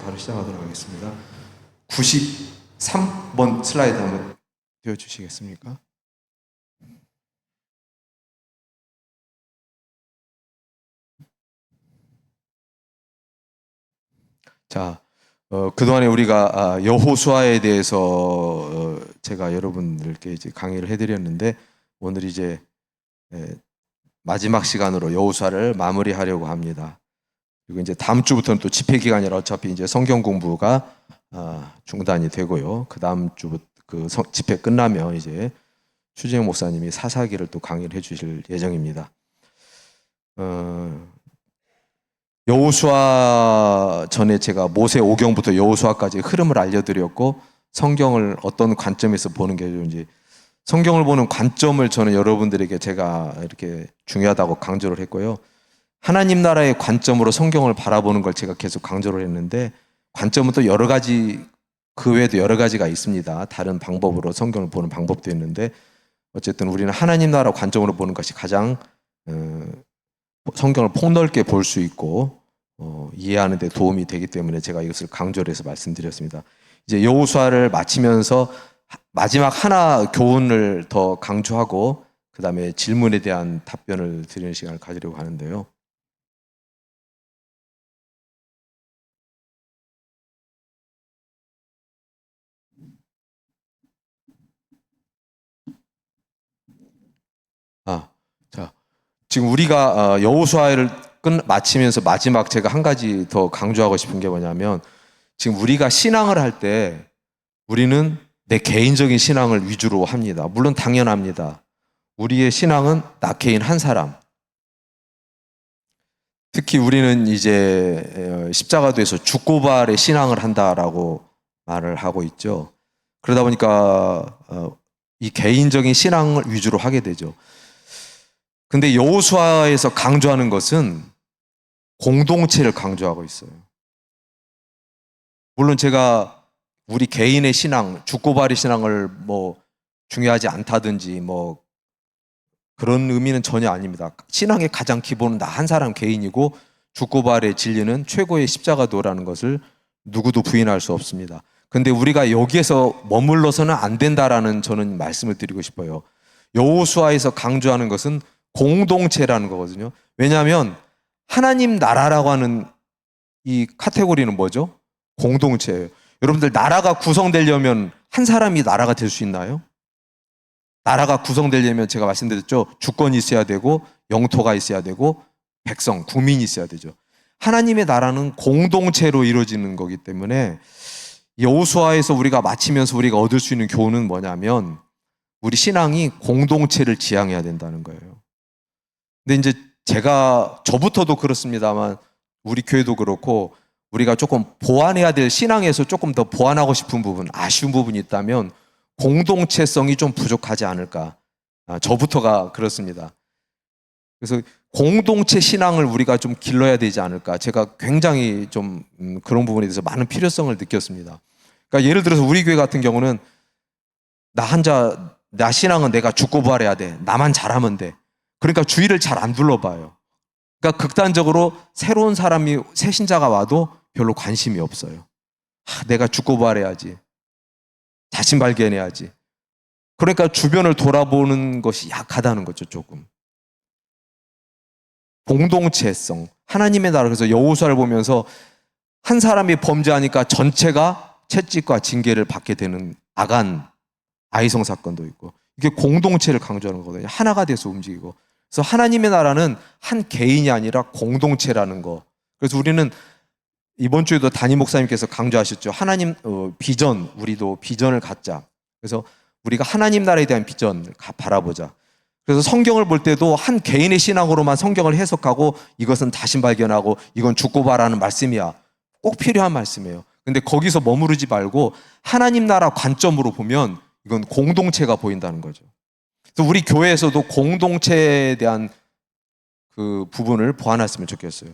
바로 시작하도록 하겠습니다. 93번 슬라이드 한번 띄워주시겠습니까? 자, 그동안에 우리가 여호수아에 대해서 제가 여러분들께 이제 강의를 해드렸는데, 오늘 이제 마지막 시간으로 여호수아를 마무리하려고 합니다. 그리고 이제 다음 주부터는 또 집회 기간이라 어차피 이제 성경 공부가 중단이 되고요. 그 다음 주부터 그 집회 끝나면 이제 추재영 목사님이 사사기를 또 강의를 해주실 예정입니다. 여호수아 전에 제가 모세 오경부터 여호수아까지 흐름을 알려드렸고, 성경을 어떤 관점에서 보는 게 좋은지, 성경을 보는 관점을 저는 여러분들에게 제가 이렇게 중요하다고 강조를 했고요. 하나님 나라의 관점으로 성경을 바라보는 걸 제가 계속 강조를 했는데, 관점은 또 여러 가지, 그 외에도 여러 가지가 있습니다. 다른 방법으로 성경을 보는 방법도 있는데, 어쨌든 우리는 하나님 나라 관점으로 보는 것이 가장 성경을 폭넓게 볼 수 있고 이해하는 데 도움이 되기 때문에 제가 이것을 강조를 해서 말씀드렸습니다. 이제 여호수아를 마치면서 마지막 하나 교훈을 더 강조하고 그 다음에 질문에 대한 답변을 드리는 시간을 가지려고 하는데요. 자, 지금 우리가 여호수아를 마치면서 마지막 제가 한 가지 더 강조하고 싶은 게 뭐냐면, 지금 우리가 신앙을 할 때 우리는 내 개인적인 신앙을 위주로 합니다. 물론 당연합니다. 우리의 신앙은 나 개인 한 사람. 특히 우리는 이제 십자가도에서 죽고발의 신앙을 한다라고 말을 하고 있죠. 그러다 보니까 이 개인적인 신앙을 위주로 하게 되죠. 근데 여호수아에서 강조하는 것은 공동체를 강조하고 있어요. 물론 제가 우리 개인의 신앙, 죽고발의 신앙을 뭐 중요하지 않다든지 뭐 그런 의미는 전혀 아닙니다. 신앙의 가장 기본은 나 한 사람 개인이고, 죽고발의 진리는 최고의 십자가도라는 것을 누구도 부인할 수 없습니다. 근데 우리가 여기에서 머물러서는 안 된다라는 저는 말씀을 드리고 싶어요. 여호수아에서 강조하는 것은 공동체라는 거거든요. 왜냐하면 하나님 나라라고 하는 이 카테고리는 뭐죠? 공동체예요. 여러분들, 나라가 구성되려면 한 사람이 나라가 될 수 있나요? 나라가 구성되려면 제가 말씀드렸죠. 주권이 있어야 되고 영토가 있어야 되고 백성, 국민이 있어야 되죠. 하나님의 나라는 공동체로 이루어지는 거기 때문에 여호수아에서 우리가 마치면서 우리가 얻을 수 있는 교훈은 뭐냐면, 우리 신앙이 공동체를 지향해야 된다는 거예요. 근데 이제 저부터도 그렇습니다만 우리 교회도 그렇고, 우리가 조금 보완해야 될 신앙에서 조금 더 보완하고 싶은 부분, 아쉬운 부분이 있다면 공동체성이 좀 부족하지 않을까. 저부터가 그렇습니다. 그래서 공동체 신앙을 우리가 좀 길러야 되지 않을까. 제가 굉장히 좀 그런 부분에 대해서 많은 필요성을 느꼈습니다. 그러니까 예를 들어서 우리 교회 같은 경우는 나 신앙은 내가 죽고 부활해야 돼. 나만 잘하면 돼. 그러니까 주의를 잘 안 둘러봐요. 그러니까 극단적으로 새로운 사람이, 새 신자가 와도 별로 관심이 없어요. 내가 죽고 부활해야지. 자신 발견해야지. 그러니까 주변을 돌아보는 것이 약하다는 거죠, 조금. 공동체성, 하나님의 나라. 그래서 여호수아를 보면서 한 사람이 범죄하니까 전체가 채찍과 징계를 받게 되는 아이성 사건도 있고, 이게 공동체를 강조하는 거거든요. 하나가 돼서 움직이고. 그래서 하나님의 나라는 한 개인이 아니라 공동체라는 거. 그래서 우리는 이번 주에도 담임 목사님께서 강조하셨죠. 하나님 비전, 우리도 비전을 갖자. 그래서 우리가 하나님 나라에 대한 비전을 바라보자. 그래서 성경을 볼 때도 한 개인의 신앙으로만 성경을 해석하고 이것은 자신 발견하고 이건 죽고 바라는 말씀이야. 꼭 필요한 말씀이에요. 근데 거기서 머무르지 말고 하나님 나라 관점으로 보면 이건 공동체가 보인다는 거죠. 그래서 우리 교회에서도 공동체에 대한 그 부분을 보완했으면 좋겠어요.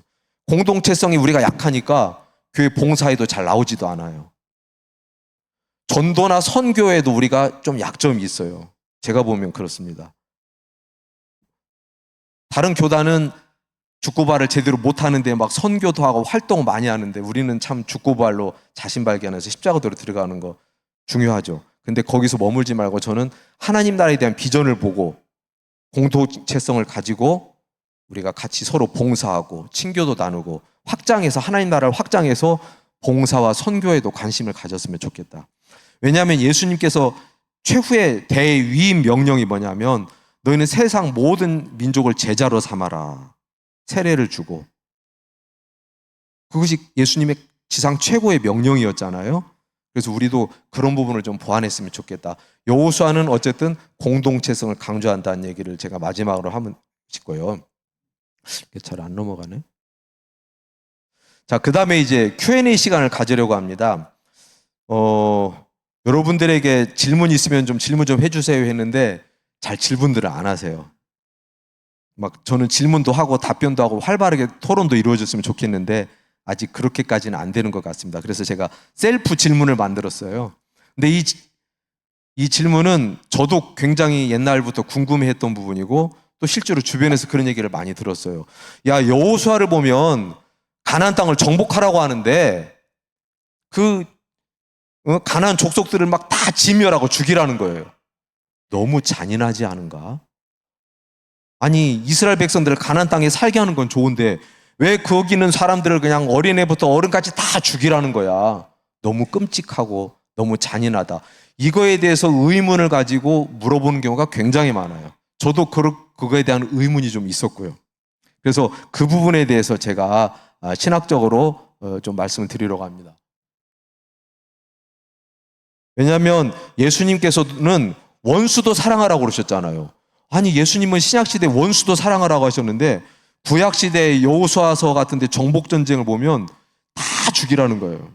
공동체성이 우리가 약하니까 교회 봉사에도 잘 나오지도 않아요. 전도나 선교에도 우리가 좀 약점이 있어요. 제가 보면 그렇습니다. 다른 교단은 죽고발을 제대로 못하는데 막 선교도 하고 활동 많이 하는데 우리는 참 죽고발로 자신 발견해서 십자가도로 들어가는 거 중요하죠. 근데 거기서 머물지 말고 저는 하나님 나라에 대한 비전을 보고 공동체성을 가지고 우리가 같이 서로 봉사하고 친교도 나누고 확장해서 하나님 나라를 확장해서 봉사와 선교에도 관심을 가졌으면 좋겠다. 왜냐하면 예수님께서 최후의 대위임 명령이 뭐냐면 너희는 세상 모든 민족을 제자로 삼아라. 세례를 주고. 그것이 예수님의 지상 최고의 명령이었잖아요. 그래서 우리도 그런 부분을 좀 보완했으면 좋겠다. 여호수아는 어쨌든 공동체성을 강조한다는 얘기를 제가 마지막으로 하면 싶고요. 잘 안 넘어가네. 자, 그 다음에 이제 Q&A 시간을 가지려고 합니다. 여러분들에게 질문 있으면 좀 질문 좀 해주세요 했는데 잘 질문들을 안 하세요. 막 저는 질문도 하고 답변도 하고 활발하게 토론도 이루어졌으면 좋겠는데 아직 그렇게까지는 안 되는 것 같습니다. 그래서 제가 셀프 질문을 만들었어요. 근데 이 질문은 저도 굉장히 옛날부터 궁금해했던 부분이고 또 실제로 주변에서 그런 얘기를 많이 들었어요. 야, 여호수아를 보면 가나안 땅을 정복하라고 하는데 그 가나안 족속들을 막 다 진멸하고 죽이라는 거예요. 너무 잔인하지 않은가? 아니, 이스라엘 백성들을 가나안 땅에 살게 하는 건 좋은데 왜 거기는 사람들을 그냥 어린애부터 어른까지 다 죽이라는 거야? 너무 끔찍하고 너무 잔인하다. 이거에 대해서 의문을 가지고 물어보는 경우가 굉장히 많아요. 저도 그거에 대한 의문이 좀 있었고요. 그래서 그 부분에 대해서 제가 신학적으로 좀 말씀을 드리려고 합니다. 왜냐하면 예수님께서는 원수도 사랑하라고 그러셨잖아요. 아니, 예수님은 신약시대 원수도 사랑하라고 하셨는데 구약시대 여호수아서 같은 데 정복전쟁을 보면 다 죽이라는 거예요.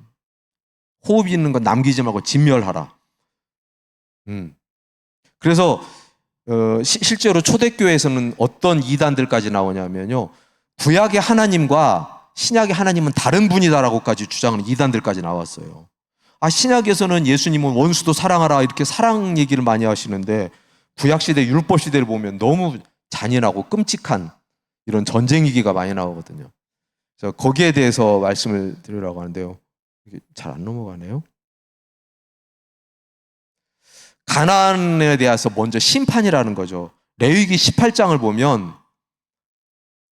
호흡이 있는 건 남기지 말고 진멸하라. 그래서 실제로 초대교회에서는 어떤 이단들까지 나오냐면요. 구약의 하나님과 신약의 하나님은 다른 분이다라고까지 주장하는 이단들까지 나왔어요. 신약에서는 예수님은 원수도 사랑하라 이렇게 사랑 얘기를 많이 하시는데 구약시대 율법시대를 보면 너무 잔인하고 끔찍한 이런 전쟁 얘기가 많이 나오거든요. 그래서 거기에 대해서 말씀을 드리려고 하는데요. 잘 안 넘어가네요. 가나안에 대해서 먼저 심판이라는 거죠. 레위기 18장을 보면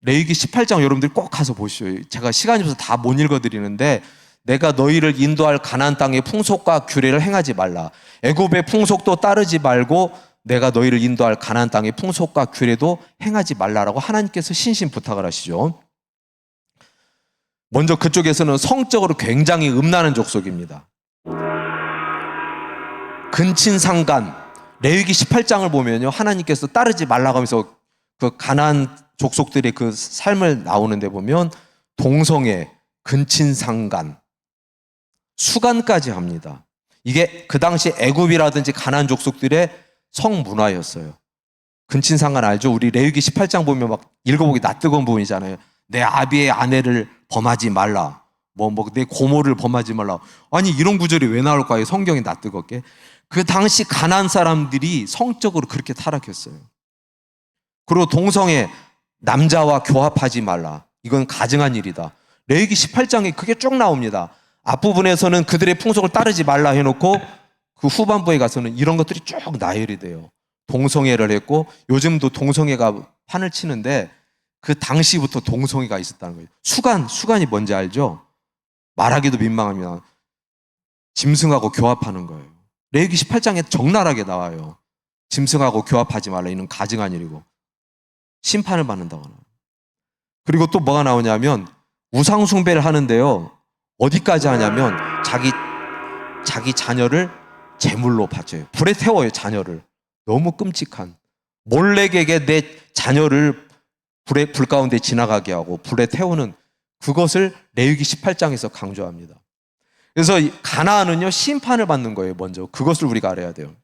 레위기 18장 여러분들 꼭 가서 보시죠. 제가 시간이 없어서 다 못 읽어드리는데 내가 너희를 인도할 가나안 땅의 풍속과 규례를 행하지 말라. 애굽의 풍속도 따르지 말고 내가 너희를 인도할 가나안 땅의 풍속과 규례도 행하지 말라라고 하나님께서 신신 부탁을 하시죠. 먼저 그쪽에서는 성적으로 굉장히 음란한 족속입니다. 근친상간, 레위기 18장을 보면요, 하나님께서 따르지 말라고 하면서 그 가나안 족속들의 그 삶을 나오는데 보면 동성애, 근친상간, 수간까지 합니다. 이게 그 당시 애굽이라든지 가나안 족속들의 성문화였어요. 근친상간 알죠? 우리 레위기 18장 보면 막 읽어보기 낯뜨거운 부분이잖아요. 내 아비의 아내를 범하지 말라. 내 고모를 범하지 말라. 아니, 이런 구절이 왜 나올까요? 성경이 낯뜨겁게. 그 당시 가나안 사람들이 성적으로 그렇게 타락했어요. 그리고 동성애, 남자와 교합하지 말라. 이건 가증한 일이다. 레위기 18장에 그게 쭉 나옵니다. 앞부분에서는 그들의 풍속을 따르지 말라 해놓고 그 후반부에 가서는 이런 것들이 쭉 나열이 돼요. 동성애를 했고 요즘도 동성애가 판을 치는데 그 당시부터 동성애가 있었다는 거예요. 수간이 뭔지 알죠? 말하기도 민망합니다. 짐승하고 교합하는 거예요. 레위기 18장에 적나라하게 나와요. 짐승하고 교합하지 말라. 이는 가증한 일이고 심판을 받는다거나. 그리고 또 뭐가 나오냐면 우상 숭배를 하는데요. 어디까지 하냐면 자기 자녀를 제물로 바쳐요. 불에 태워요, 자녀를. 너무 끔찍한. 몰렉에게 내 자녀를 불 가운데 지나가게 하고 불에 태우는 그것을 레위기 18장에서 강조합니다. 그래서 가나안은요, 심판을 받는 거예요, 먼저. 그것을 우리가 알아야 돼요.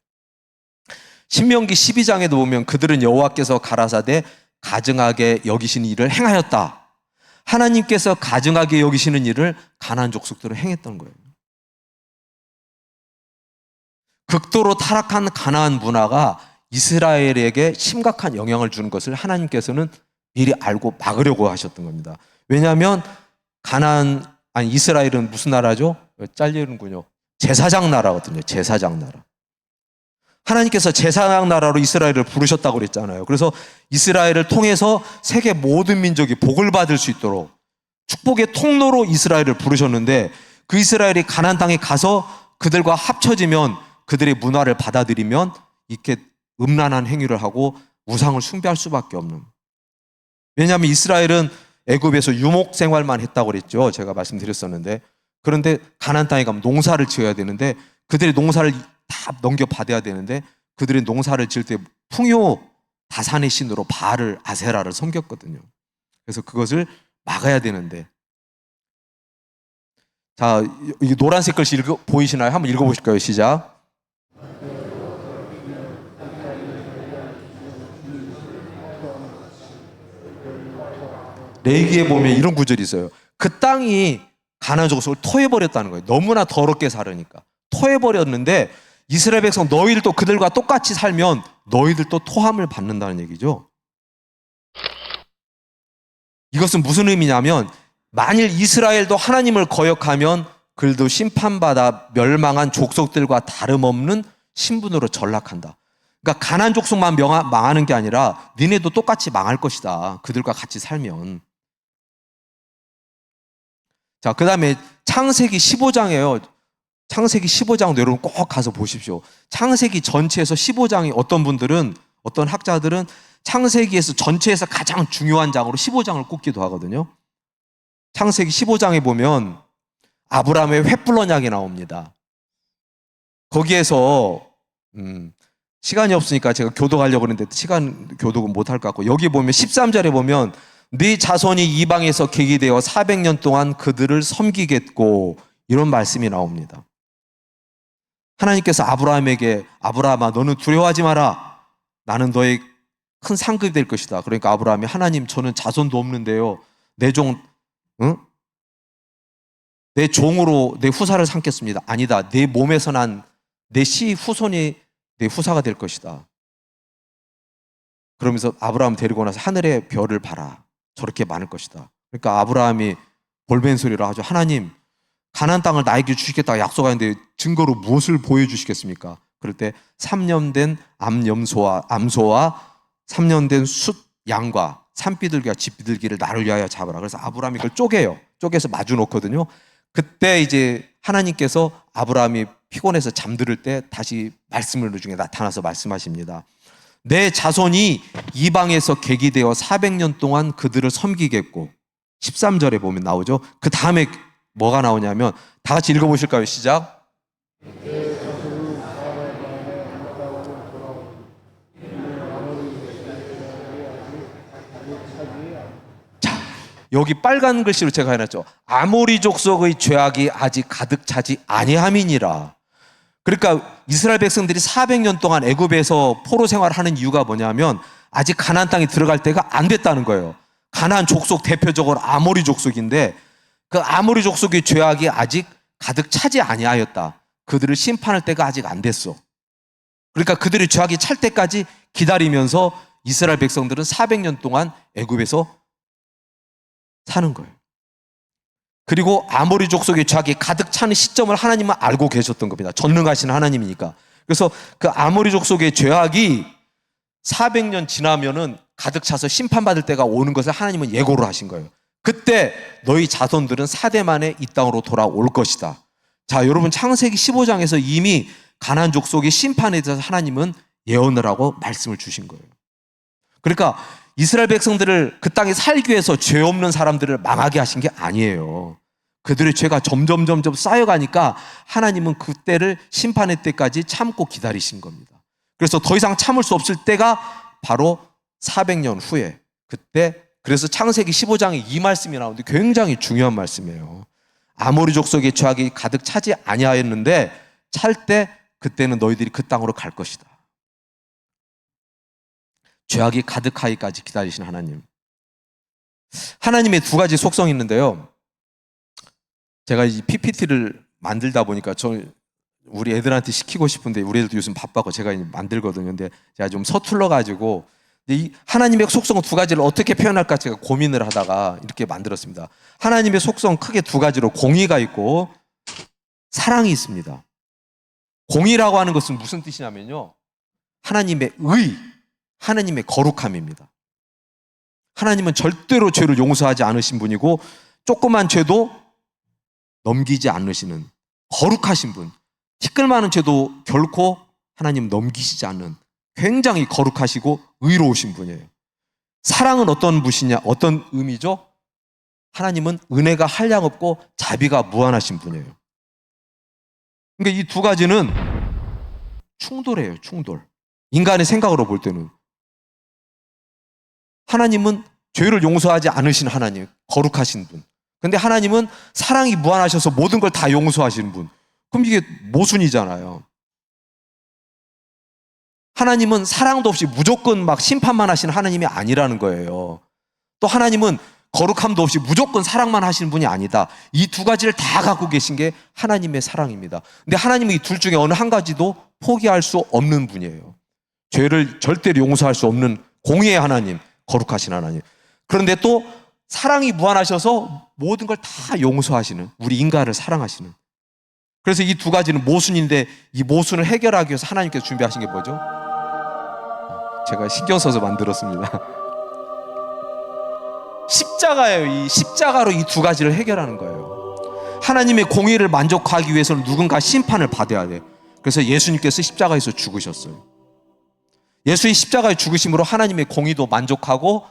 신명기 12장에도 보면 그들은 여호와께서 가라사대 가증하게 여기신 일을 행하였다. 하나님께서 가증하게 여기시는 일을 가나안 족속들은 행했던 거예요. 극도로 타락한 가나안 문화가 이스라엘에게 심각한 영향을 주는 것을 하나님께서는 미리 알고 막으려고 하셨던 겁니다. 왜냐하면 이스라엘은 무슨 나라죠? 잘리는군요. 제사장 나라거든요. 제사장 나라. 하나님께서 제사장 나라로 이스라엘을 부르셨다고 그랬잖아요. 그래서 이스라엘을 통해서 세계 모든 민족이 복을 받을 수 있도록 축복의 통로로 이스라엘을 부르셨는데, 그 이스라엘이 가나안 땅에 가서 그들과 합쳐지면, 그들의 문화를 받아들이면 이렇게 음란한 행위를 하고 우상을 숭배할 수밖에 없는. 왜냐하면 이스라엘은 애굽에서 유목 생활만 했다고 그랬죠. 제가 말씀드렸었는데, 그런데 가나안 땅에 가면 농사를 지어야 되는데, 그들의 농사를 다 넘겨받아야 되는데, 그들의 농사를 지을 때 풍요 다산의 신으로 바알을, 아세라를 섬겼거든요. 그래서 그것을 막아야 되는데, 자, 이 노란색 글씨 보이시나요? 한번 읽어보실까요? 시작. 레위기에 보면 이런 구절이 있어요. 그 땅이 가나안 족속을 토해버렸다는 거예요. 너무나 더럽게 살으니까 토해버렸는데, 이스라엘 백성 너희들도 그들과 똑같이 살면 너희들도 토함을 받는다는 얘기죠. 이것은 무슨 의미냐면, 만일 이스라엘도 하나님을 거역하면 그들도 심판받아 멸망한 족속들과 다름없는 신분으로 전락한다. 그러니까 가나안 족속만 망하는 게 아니라 니네도 똑같이 망할 것이다. 그들과 같이 살면. 자, 그 다음에 창세기 15장이에요. 창세기 15장 여러분 꼭 가서 보십시오. 창세기 전체에서 15장이 어떤 학자들은 창세기에서 전체에서 가장 중요한 장으로 15장을 꼽기도 하거든요. 창세기 15장에 보면 아브라함의 횃불언약이 나옵니다. 거기에서 시간이 없으니까 제가 교도하려고 했는데 교도는 못할 것 같고, 여기 보면 13절에 보면 네 자손이 이방에서 계기되어 400년 동안 그들을 섬기겠고, 이런 말씀이 나옵니다. 하나님께서 아브라함에게, 아브라함아 너는 두려워하지 마라. 나는 너의 큰 상급이 될 것이다. 그러니까 아브라함이, 하나님 저는 자손도 없는데요. 내 종으로 내 후사를 삼겠습니다. 아니다. 내 몸에서 난 내 후손이 내 후사가 될 것이다. 그러면서 아브라함 데리고 나서 하늘의 별을 봐라. 저렇게 많을 것이다. 그러니까 아브라함이 볼멘 소리를 하죠. 하나님, 가나안 땅을 나에게 주시겠다고 약속하는데 증거로 무엇을 보여주시겠습니까? 그럴 때 3년 된 암소와 3년 된 숫 양과 산비둘기와 집비둘기를 나를 위하여 잡아라. 그래서 아브라함이 그걸 쪼개서 마주 놓거든요. 그때 이제 하나님께서 아브라함이 피곤해서 잠들을 때 다시 말씀을 중에 나타나서 말씀하십니다. 내 자손이 이방에서 계기되어 400년 동안 그들을 섬기겠고, 13절에 보면 나오죠. 그 다음에 뭐가 나오냐면, 다 같이 읽어보실까요? 시작. 자, 여기 빨간 글씨로 제가 해놨죠. 아모리 족속의 죄악이 아직 가득 차지 아니함이니라. 그러니까 이스라엘 백성들이 400년 동안 애굽에서 포로 생활하는 이유가 뭐냐면, 아직 가나안 땅에 들어갈 때가 안 됐다는 거예요. 가나안 족속 대표적으로 아모리 족속인데, 그 아모리 족속의 죄악이 아직 가득 차지 아니하였다. 그들을 심판할 때가 아직 안 됐어. 그러니까 그들의 죄악이 찰 때까지 기다리면서 이스라엘 백성들은 400년 동안 애굽에서 사는 거예요. 그리고 아모리 족속의 죄악이 가득 차는 시점을 하나님은 알고 계셨던 겁니다. 전능하신 하나님이니까. 그래서 그 아모리 족속의 죄악이 400년 지나면은 가득 차서 심판받을 때가 오는 것을 하나님은 예고를 하신 거예요. 그때 너희 자손들은 4대 만에 이 땅으로 돌아올 것이다. 자, 여러분 창세기 15장에서 이미 가나안 족속의 심판에 대해서 하나님은 예언을 하고 말씀을 주신 거예요. 그러니까 이스라엘 백성들을 그 땅에 살기 위해서 죄 없는 사람들을 망하게 하신 게 아니에요. 그들의 죄가 점점 쌓여가니까 하나님은 그때를 심판의 때까지 참고 기다리신 겁니다. 그래서 더 이상 참을 수 없을 때가 바로 400년 후에, 그때, 그래서 창세기 15장에 이 말씀이 나오는데 굉장히 중요한 말씀이에요. 아모리 족속의 죄악이 가득 차지 아니하였는데 찰 때 그때는 너희들이 그 땅으로 갈 것이다. 죄악이 가득하기까지 기다리신 하나님. 하나님의 두 가지 속성이 있는데요. 제가 이 PPT를 만들다 보니까 우리 애들한테 시키고 싶은데 우리 애들도 요즘 바빠서 제가 만들거든요. 근데 제가 좀 서툴러가지고 이 하나님의 속성은 두 가지를 어떻게 표현할까 제가 고민을 하다가 이렇게 만들었습니다. 하나님의 속성 크게 두 가지로 공의가 있고 사랑이 있습니다. 공의라고 하는 것은 무슨 뜻이냐면요. 하나님의 의, 하나님의 거룩함입니다. 하나님은 절대로 죄를 용서하지 않으신 분이고 조그만 죄도 넘기지 않으시는 거룩하신 분. 티끌만한 죄도 결코 하나님 넘기시지 않는 굉장히 거룩하시고 의로우신 분이에요. 사랑은 어떤 분이냐, 어떤 의미죠? 하나님은 은혜가 한량없고 자비가 무한하신 분이에요. 그러니까 이 두 가지는 충돌해요, 충돌. 인간의 생각으로 볼 때는. 하나님은 죄를 용서하지 않으신 하나님, 거룩하신 분. 근데 하나님은 사랑이 무한하셔서 모든 걸 다 용서하시는 분. 그럼 이게 모순이잖아요. 하나님은 사랑도 없이 무조건 막 심판만 하시는 하나님이 아니라는 거예요. 또 하나님은 거룩함도 없이 무조건 사랑만 하시는 분이 아니다. 이 두 가지를 다 갖고 계신 게 하나님의 사랑입니다. 근데 하나님은 이 둘 중에 어느 한 가지도 포기할 수 없는 분이에요. 죄를 절대로 용서할 수 없는 공의의 하나님, 거룩하신 하나님. 그런데 또 사랑이 무한하셔서 모든 걸 다 용서하시는, 우리 인간을 사랑하시는. 그래서 이 두 가지는 모순인데 이 모순을 해결하기 위해서 하나님께서 준비하신 게 뭐죠? 제가 신경 써서 만들었습니다. 십자가예요. 이 십자가로 이 두 가지를 해결하는 거예요. 하나님의 공의를 만족하기 위해서는 누군가 심판을 받아야 돼. 그래서 예수님께서 십자가에서 죽으셨어요. 예수의 십자가의 죽으심으로 하나님의 공의도 만족하고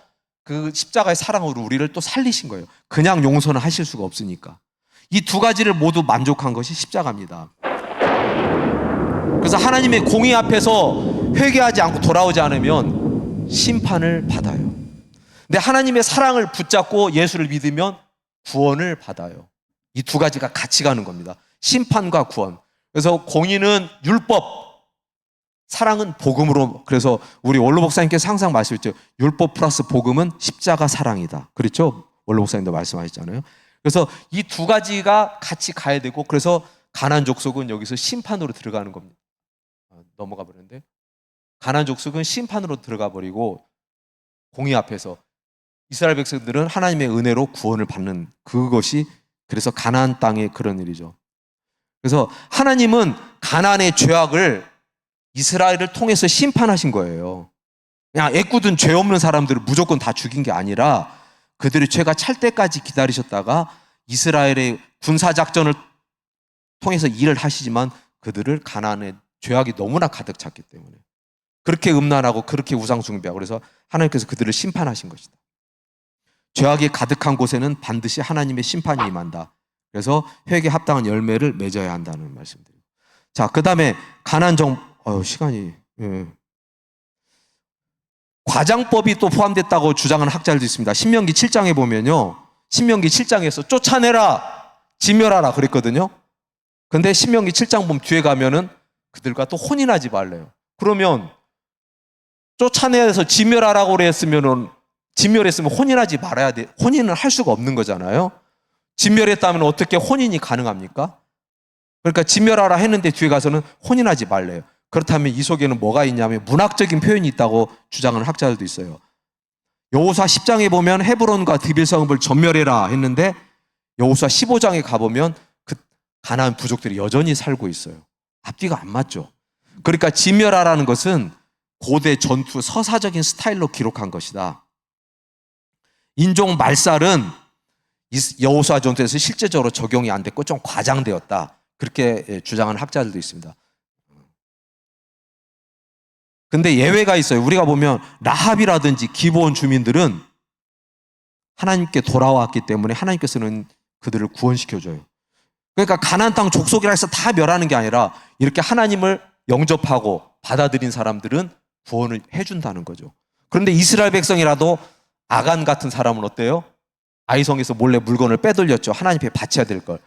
그 십자가의 사랑으로 우리를 또 살리신 거예요. 그냥 용서는 하실 수가 없으니까. 이 두 가지를 모두 만족한 것이 십자가입니다. 그래서 하나님의 공의 앞에서 회개하지 않고 돌아오지 않으면 심판을 받아요. 근데 하나님의 사랑을 붙잡고 예수를 믿으면 구원을 받아요. 이 두 가지가 같이 가는 겁니다. 심판과 구원. 그래서 공의는 율법, 사랑은 복음으로. 그래서 우리 원로 목사님께서 항상 말씀하셨죠. 율법 플러스 복음은 십자가 사랑이다. 그렇죠? 원로 목사님도 말씀하셨잖아요. 그래서 이 두 가지가 같이 가야 되고, 그래서 가나안 족속은 여기서 심판으로 들어가는 겁니다. 넘어가 버렸는데, 가나안 족속은 심판으로 들어가 버리고 공의 앞에서 이스라엘 백성들은 하나님의 은혜로 구원을 받는, 그것이 그래서 가나안 땅의 그런 일이죠. 그래서 하나님은 가나안의 죄악을 이스라엘을 통해서 심판하신 거예요. 그냥 애꿎은 죄 없는 사람들을 무조건 다 죽인 게 아니라 그들의 죄가 찰 때까지 기다리셨다가 이스라엘의 군사작전을 통해서 일을 하시지만 그들을 가나안의 죄악이 너무나 가득 찼기 때문에 그렇게 음란하고 그렇게 우상숭배하고 그래서 하나님께서 그들을 심판하신 것이다. 죄악이 가득한 곳에는 반드시 하나님의 심판이 임한다. 그래서 회개에 합당한 열매를 맺어야 한다는 말씀드립니다. 자, 그 다음에 가나안 시간이 과장법이 또 포함됐다고 주장하는 학자들도 있습니다. 신명기 7장에 보면요, 신명기 7장에서 쫓아내라, 진멸하라 그랬거든요. 근데 신명기 7장 보면 뒤에 가면은 그들과 또 혼인하지 말래요. 그러면 쫓아내서 진멸하라고 그랬으면은, 진멸했으면 혼인하지 말아야 돼. 혼인을 할 수가 없는 거잖아요. 진멸했다면 어떻게 혼인이 가능합니까? 그러니까 진멸하라 했는데 뒤에 가서는 혼인하지 말래요. 그렇다면 이 속에는 뭐가 있냐면 문학적인 표현이 있다고 주장하는 학자들도 있어요. 여호수아 10장에 보면 헤브론과 드빌 성읍을 전멸해라 했는데 여호수아 15장에 가보면 그 가나안 부족들이 여전히 살고 있어요. 앞뒤가 안 맞죠. 그러니까 진멸하라는 것은 고대 전투 서사적인 스타일로 기록한 것이다. 인종 말살은 여호수아 전투에서 실제적으로 적용이 안 됐고 좀 과장되었다. 그렇게 주장하는 학자들도 있습니다. 근데 예외가 있어요. 우리가 보면 라합이라든지 기브온 주민들은 하나님께 돌아왔기 때문에 하나님께서는 그들을 구원시켜줘요. 그러니까 가나안 땅 족속이라 해서 다 멸하는 게 아니라 이렇게 하나님을 영접하고 받아들인 사람들은 구원을 해준다는 거죠. 그런데 이스라엘 백성이라도 아간 같은 사람은 어때요? 아이성에서 몰래 물건을 빼돌렸죠. 하나님 앞에 바쳐야 될 걸.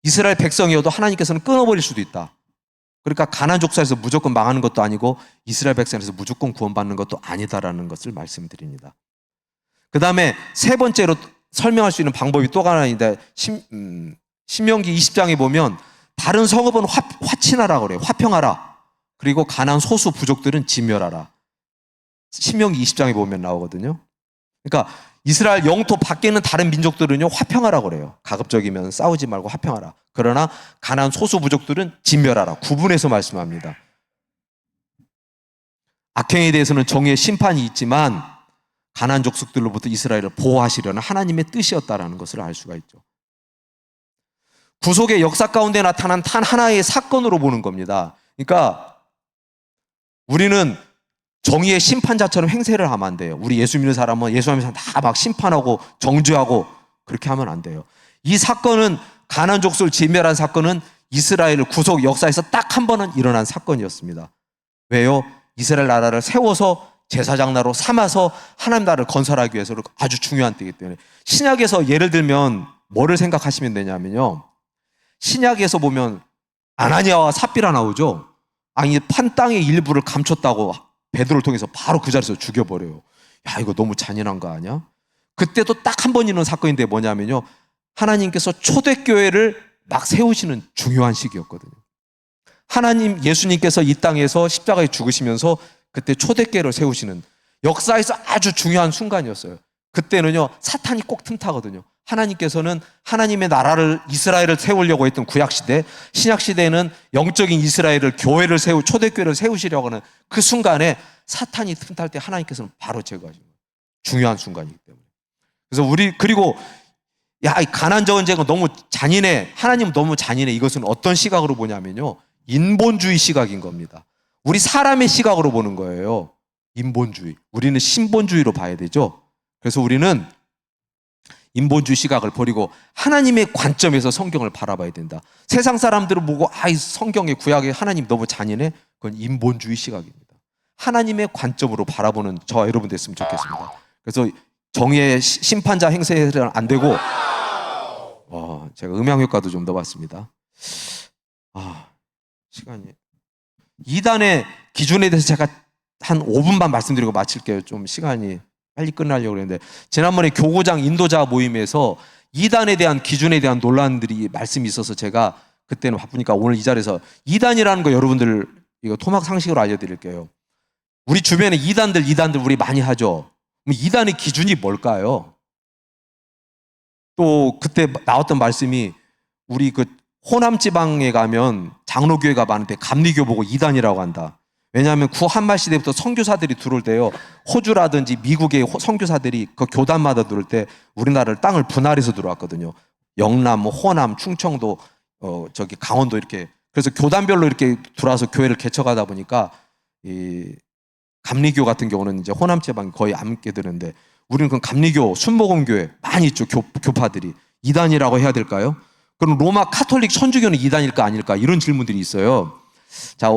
이스라엘 백성이어도 하나님께서는 끊어버릴 수도 있다. 그러니까 가나안 족속에서 무조건 망하는 것도 아니고 이스라엘 백성에서 무조건 구원받는 것도 아니다라는 것을 말씀드립니다. 그 다음에 세 번째로 설명할 수 있는 방법이 또 하나 있는데 신명기 20장에 보면 다른 성읍은 화친하라 그래요. 화평하라. 그리고 가나안 소수 부족들은 진멸하라. 신명기 20장에 보면 나오거든요. 그러니까 이스라엘 영토 밖에 있는 다른 민족들은요, 화평하라고 그래요. 가급적이면 싸우지 말고 화평하라. 그러나 가나안 소수 부족들은 진멸하라. 구분해서 말씀합니다. 악행에 대해서는 정의의 심판이 있지만 가나안 족속들로부터 이스라엘을 보호하시려는 하나님의 뜻이었다라는 것을 알 수가 있죠. 구속의 역사 가운데 나타난 단 하나의 사건으로 보는 겁니다. 그러니까 우리는 정의의 심판자처럼 행세를 하면 안 돼요. 우리 예수 믿는 사람은 예수 믿는 사람 다 막 심판하고 정죄하고 그렇게 하면 안 돼요. 이 사건은 가나안 족속을 진멸한 사건은 이스라엘을 구속 역사에서 딱 한 번은 일어난 사건이었습니다. 왜요? 이스라엘 나라를 세워서 제사장 나라로 삼아서 하나님 나라를 건설하기 위해서 아주 중요한 때이기 때문에 신약에서 예를 들면 뭐를 생각하시면 되냐면요. 신약에서 보면 아나니아와 삽비라 나오죠. 아니 판 땅의 일부를 감췄다고 베드로를 통해서 바로 그 자리에서 죽여버려요. 야, 이거 너무 잔인한 거 아니야? 그때도 딱 한 번 있는 사건인데 뭐냐면요. 하나님께서 초대교회를 막 세우시는 중요한 시기였거든요. 하나님, 예수님께서 이 땅에서 십자가에 죽으시면서 그때 초대교회를 세우시는 역사에서 아주 중요한 순간이었어요. 그때는요, 사탄이 꼭 틈타거든요. 하나님께서는 하나님의 나라를, 이스라엘을 세우려고 했던 구약시대, 신약시대에는 영적인 이스라엘을, 교회를 초대교회를 세우시려고 하는 그 순간에 사탄이 틈탈 때 하나님께서는 바로 제거하시는 거예요. 중요한 순간이기 때문에. 그래서 그리고 야, 이 가나안 전쟁은 너무 잔인해. 하나님은 너무 잔인해. 이것은 어떤 시각으로 보냐면요. 인본주의 시각인 겁니다. 우리 사람의 시각으로 보는 거예요. 인본주의. 우리는 신본주의로 봐야 되죠. 그래서 우리는 인본주의 시각을 버리고 하나님의 관점에서 성경을 바라봐야 된다. 세상 사람들은 보고 이 성경의 구약에 하나님 너무 잔인해? 그건 인본주의 시각입니다. 하나님의 관점으로 바라보는 저와 여러분 됐으면 좋겠습니다. 그래서 정의의 심판자 행세는 안 되고 제가 음향 효과도 좀 넣어봤습니다. 시간이 이단의 기준에 대해서 제가 한 5분만 말씀드리고 마칠게요. 좀 시간이 빨리 끝나려고 그랬는데 지난번에 교구장 인도자 모임에서 이단에 대한 기준에 대한 논란들이 말씀이 있어서 제가 그때는 바쁘니까 오늘 이 자리에서 이단이라는 거 여러분들 이거 토막 상식으로 알려드릴게요. 우리 주변에 이단들 우리 많이 하죠. 그럼 이단의 기준이 뭘까요? 또 그때 나왔던 말씀이 우리 그 호남 지방에 가면 장로교회가 많은데 감리교 보고 이단이라고 한다. 왜냐하면 구한말 시대부터 선교사들이 들어올 때요. 호주라든지 미국의 선교사들이 그 교단마다 들어올 때 우리나라를 땅을 분할해서 들어왔거든요. 영남, 호남, 충청도, 저기 강원도 이렇게. 그래서 교단별로 이렇게 들어와서 교회를 개척하다 보니까 이 감리교 같은 경우는 이제 호남 지방이 거의 안 믿게 되는데 우리는 그 감리교, 순복음교회 많이 있죠. 교파들이. 이단이라고 해야 될까요? 그럼 로마 카톨릭 천주교는 이단일까 아닐까 이런 질문들이 있어요. 자,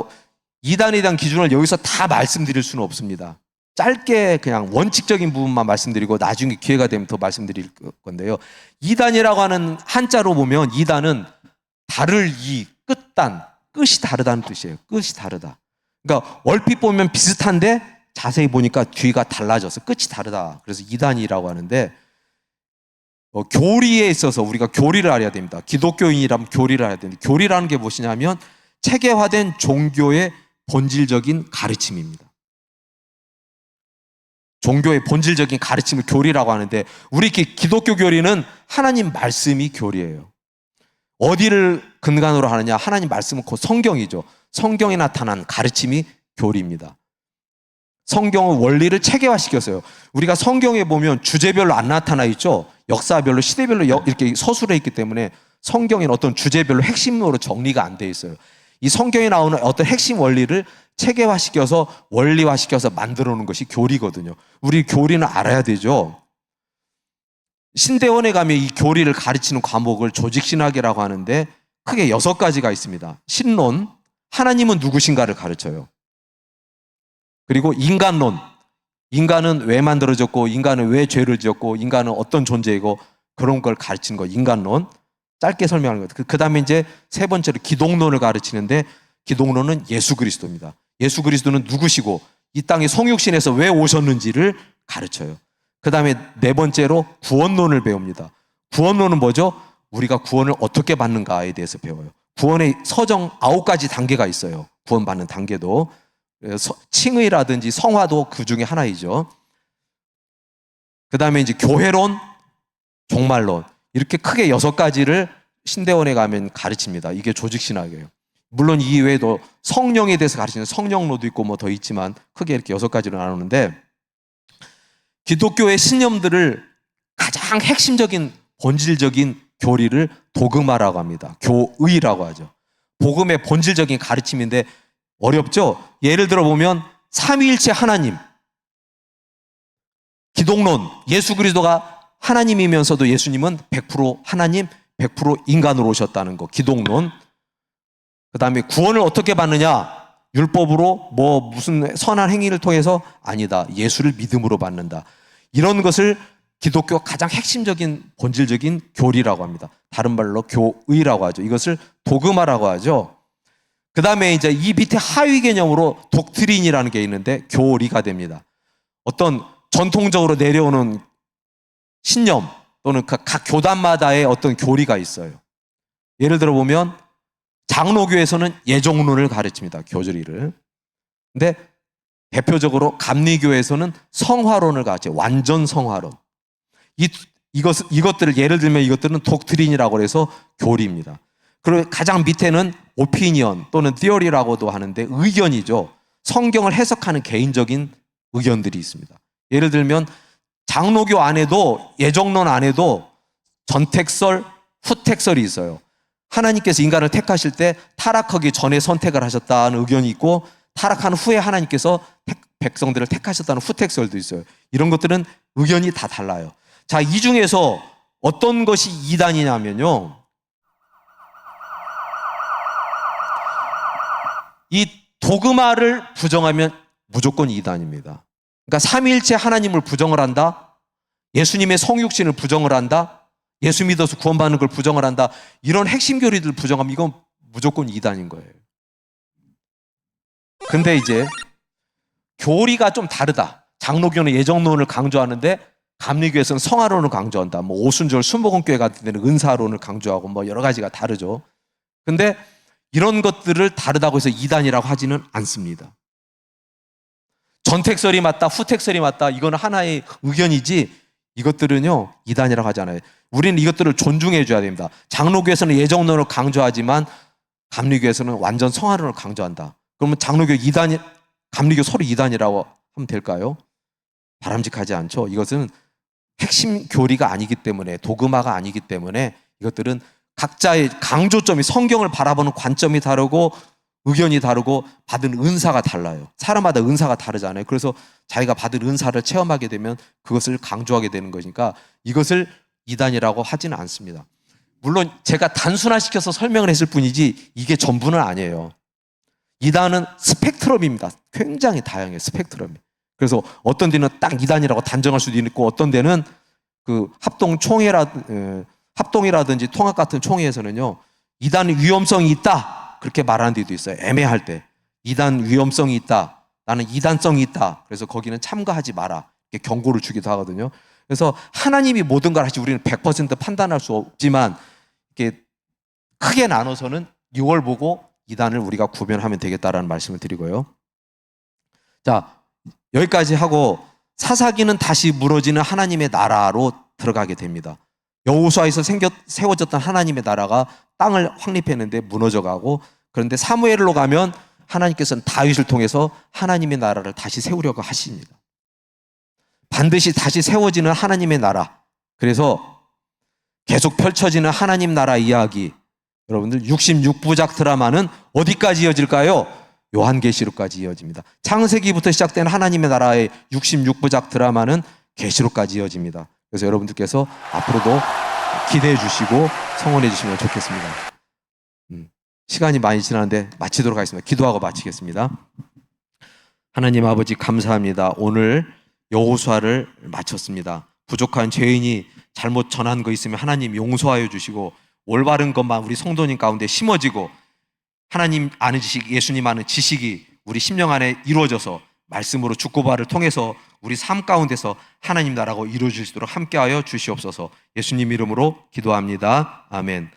이단에 대한 기준을 여기서 다 말씀드릴 수는 없습니다. 짧게 그냥 원칙적인 부분만 말씀드리고 나중에 기회가 되면 더 말씀드릴 건데요. 이단이라고 하는 한자로 보면 이단은 다를 끝단, 끝이 다르다는 뜻이에요. 끝이 다르다. 그러니까 얼핏 보면 비슷한데 자세히 보니까 뒤가 달라져서 끝이 다르다. 그래서 이단이라고 하는데 교리에 있어서 우리가 교리를 알아야 됩니다. 기독교인이라면 교리를 알아야 되는데 교리라는 게 무엇이냐면 체계화된 종교의 본질적인 가르침입니다. 종교의 본질적인 가르침을 교리라고 하는데 우리 기독교 교리는 하나님 말씀이 교리예요. 어디를 근간으로 하느냐? 하나님 말씀은 곧 성경이죠. 성경에 나타난 가르침이 교리입니다. 성경의 원리를 체계화시켰어요. 우리가 성경에 보면 주제별로 안 나타나 있죠. 역사별로, 시대별로 이렇게 서술해 있기 때문에 성경에는 어떤 주제별로 핵심으로 정리가 안 돼 있어요. 이 성경에 나오는 어떤 핵심 원리를 체계화시켜서 원리화시켜서 만들어 놓은 것이 교리거든요. 우리 교리는 알아야 되죠. 신대원에 가면 이 교리를 가르치는 과목을 조직신학이라고 하는데 크게 6가지가 있습니다. 신론, 하나님은 누구신가를 가르쳐요. 그리고 인간론, 인간은 왜 만들어졌고 인간은 왜 죄를 지었고 인간은 어떤 존재이고 그런 걸 가르치는 거 인간론. 짧게 설명하는 거예요. 그 다음에 이제 세 번째로 기독론을 가르치는데 기독론은 예수 그리스도입니다. 예수 그리스도는 누구시고 이 땅에 성육신에서 왜 오셨는지를 가르쳐요. 그 다음에 네 번째로 구원론을 배웁니다. 구원론은 뭐죠? 우리가 구원을 어떻게 받는가에 대해서 배워요. 구원의 서정 9가지 단계가 있어요. 구원받는 단계도. 칭의라든지 성화도 그 중에 하나이죠. 그 다음에 이제 교회론, 종말론, 이렇게 크게 6가지를 신대원에 가면 가르칩니다. 이게 조직신학이에요. 물론 이 외에도 성령에 대해서 가르치는 성령론도 있고 뭐 더 있지만 크게 이렇게 6가지로 나누는데, 기독교의 신념들을 가장 핵심적인 본질적인 교리를 도그마라고 합니다. 교의라고 하죠. 복음의 본질적인 가르침인데 어렵죠? 예를 들어 보면 삼위일체 하나님, 기독론, 예수 그리스도가 하나님이면서도 예수님은 100% 하나님, 100% 인간으로 오셨다는 거, 기독론. 그 다음에 구원을 어떻게 받느냐? 율법으로 뭐 무슨 선한 행위를 통해서? 아니다. 예수를 믿음으로 받는다. 이런 것을 기독교 가장 핵심적인 본질적인 교리라고 합니다. 다른 말로 교의라고 하죠. 이것을 도그마라고 하죠. 그 다음에 이제 이 밑에 하위 개념으로 독트린이라는 게 있는데 교리가 됩니다. 어떤 전통적으로 내려오는 신념 또는 각 교단마다의 어떤 교리가 있어요. 예를 들어 보면 장로교에서는 예정론을 가르칩니다. 교리를. 근데 대표적으로 감리교에서는 성화론을 가르쳐요. 완전 성화론. 이것들을 예를 들면 이것들은 독트린이라고 해서 교리입니다. 그리고 가장 밑에는 오피니언 또는 티어리라고도 하는데 의견이죠. 성경을 해석하는 개인적인 의견들이 있습니다. 예를 들면 장로교 안에도 예정론 안에도 전택설, 후택설이 있어요. 하나님께서 인간을 택하실 때 타락하기 전에 선택을 하셨다는 의견이 있고 타락한 후에 하나님께서 백성들을 택하셨다는 후택설도 있어요. 이런 것들은 의견이 다 달라요. 자, 이 중에서 어떤 것이 이단이냐면요, 이 도그마를 부정하면 무조건 이단입니다. 그러니까 삼위일체 하나님을 부정을 한다, 예수님의 성육신을 부정을 한다, 예수 믿어서 구원받는 걸 부정을 한다, 이런 핵심 교리들 부정하면 이건 무조건 이단인 거예요. 근데 이제 교리가 좀 다르다. 장로교는 예정론을 강조하는데 감리교에서는 성화론을 강조한다. 뭐 오순절 순복음교회 같은 데는 은사론을 강조하고 뭐 여러 가지가 다르죠. 근데 이런 것들을 다르다고 해서 이단이라고 하지는 않습니다. 전택설이 맞다, 후택설이 맞다, 이거는 하나의 의견이지 이것들은요 이단이라고 하지 않아요. 우리는 이것들을 존중해 줘야 됩니다. 장로교에서는 예정론을 강조하지만 감리교에서는 완전 성화론을 강조한다. 그러면 장로교 이단이, 감리교 서로 이단이라고 하면 될까요? 바람직하지 않죠. 이것은 핵심 교리가 아니기 때문에, 도그마가 아니기 때문에 이것들은 각자의 강조점이, 성경을 바라보는 관점이 다르고 의견이 다르고 받은 은사가 달라요. 사람마다 은사가 다르잖아요. 그래서 자기가 받은 은사를 체험하게 되면 그것을 강조하게 되는 것이니까 이것을 이단이라고 하지는 않습니다. 물론 제가 단순화시켜서 설명을 했을 뿐이지 이게 전부는 아니에요. 이단은 스펙트럼입니다. 굉장히 다양해요. 스펙트럼이. 그래서 어떤 데는 딱 이단이라고 단정할 수도 있고 어떤 데는 그 합동이라든지 통합 같은 총회에서는요 이단 위험성이 있다 그렇게 말하는 데도 있어요. 애매할 때 이단 위험성이 있다, 나는 이단성이 있다, 그래서 거기는 참가하지 마라 이렇게 경고를 주기도 하거든요. 그래서 하나님이 모든 걸 하시, 우리는 100% 판단할 수 없지만 이렇게 크게 나눠서는 이걸 보고 이단을 우리가 구별하면 되겠다라는 말씀을 드리고요. 자, 여기까지 하고 사사기는 다시 무너지는 하나님의 나라로 들어가게 됩니다. 여호수아에서 세워졌던 하나님의 나라가 땅을 확립했는데 무너져가고, 그런데 사무엘로 가면 하나님께서는 다윗을 통해서 하나님의 나라를 다시 세우려고 하십니다. 반드시 다시 세워지는 하나님의 나라. 그래서 계속 펼쳐지는 하나님 나라 이야기. 여러분들 66부작 드라마는 어디까지 이어질까요? 요한계시록까지 이어집니다. 창세기부터 시작된 하나님의 나라의 66부작 드라마는 계시록까지 이어집니다. 그래서 여러분들께서 앞으로도 기대해 주시고 성원해 주시면 좋겠습니다. 시간이 많이 지났는데 마치도록 하겠습니다. 기도하고 마치겠습니다. 하나님 아버지 감사합니다. 오늘 여호수아를 마쳤습니다. 부족한 죄인이 잘못 전한 거 있으면 하나님 용서하여 주시고 올바른 것만 우리 성도님 가운데 심어지고 하나님 아는 지식, 예수님 아는 지식이 우리 심령 안에 이루어져서 말씀으로 죽고발을 통해서 우리 삶 가운데서 하나님 나라가 이루어질 수 있도록 함께하여 주시옵소서. 예수님 이름으로 기도합니다. 아멘.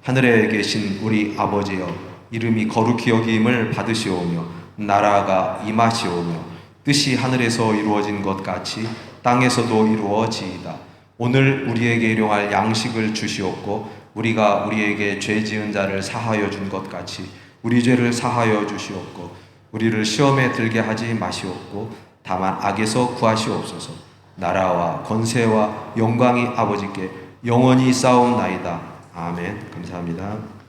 하늘에 계신 우리 아버지여, 이름이 거룩히 여김을 받으시오며 나라가 임하시오며 뜻이 하늘에서 이루어진 것 같이 땅에서도 이루어지이다. 오늘 우리에게 일용할 양식을 주시옵고 우리가 우리에게 죄 지은 자를 사하여 준 것 같이 우리 죄를 사하여 주시옵고 우리를 시험에 들게 하지 마시옵고 다만 악에서 구하시옵소서. 나라와 권세와 영광이 아버지께 영원히 쌓옵나이다. 아멘. 감사합니다.